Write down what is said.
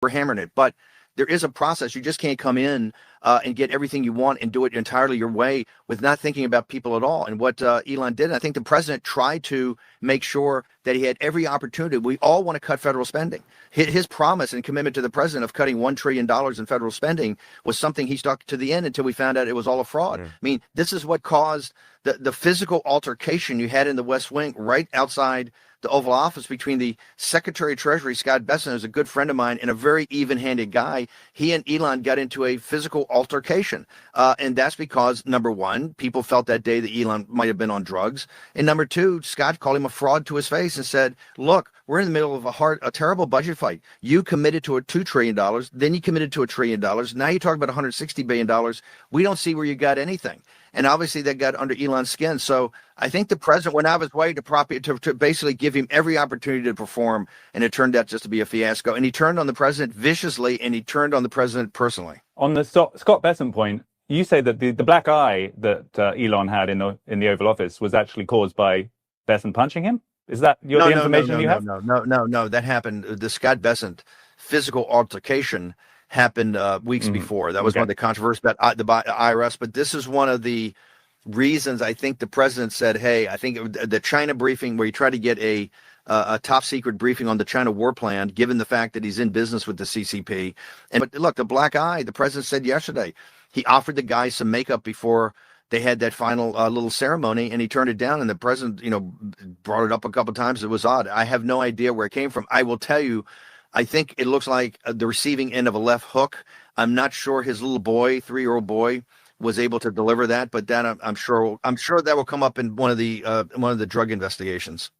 we're hammering it. But there is a process. You just can't come in and get everything you want and do it entirely your way with not thinking about people at all. And what Elon did, and I think the president tried to make sure that he had every opportunity. We all want to cut federal spending. His promise and commitment to the president of cutting $1 trillion in federal spending was something he stuck to the end until we found out it was all a fraud. I mean, this is what caused the physical altercation you had in the West Wing right outside the Oval Office between the Secretary of Treasury, Scott Bessent, who's a good friend of mine and a very even-handed guy. He and Elon got into a physical altercation. And that's because, number one, people felt that day that Elon might have been on drugs. And number two, Scott called him a fraud to his face and said, look, we're in the middle of a terrible budget fight. You committed to a $2 trillion, then you committed to $1 trillion. Now you're talking about $160 billion. We don't see where you got anything. And obviously that got under Elon's skin. So I think the president went out of his way to basically give him every opportunity to perform. And it turned out just to be a fiasco. And he turned on the president viciously, and he turned on the president personally. On the Scott Bessent point, you say that the black eye that Elon had in the Oval Office was actually caused by Bessent punching him? Is that the information you have? No. That happened. The Scott Bessent physical altercation happened weeks before. That was one of the controversies about the IRS. But this is one of the reasons I think the president said, hey, I think the China briefing where he tried to get a top secret briefing on the China war plan, given the fact that he's in business with the CCP. But look, the black eye, the president said yesterday, he offered the guy some makeup before they had that final little ceremony, and he turned it down. And the president, brought it up a couple of times. It was odd. I have no idea where it came from. I will tell you, I think it looks like the receiving end of a left hook. I'm not sure his little boy, 3-year-old boy, was able to deliver that, but that I'm sure that will come up in one of the drug investigations.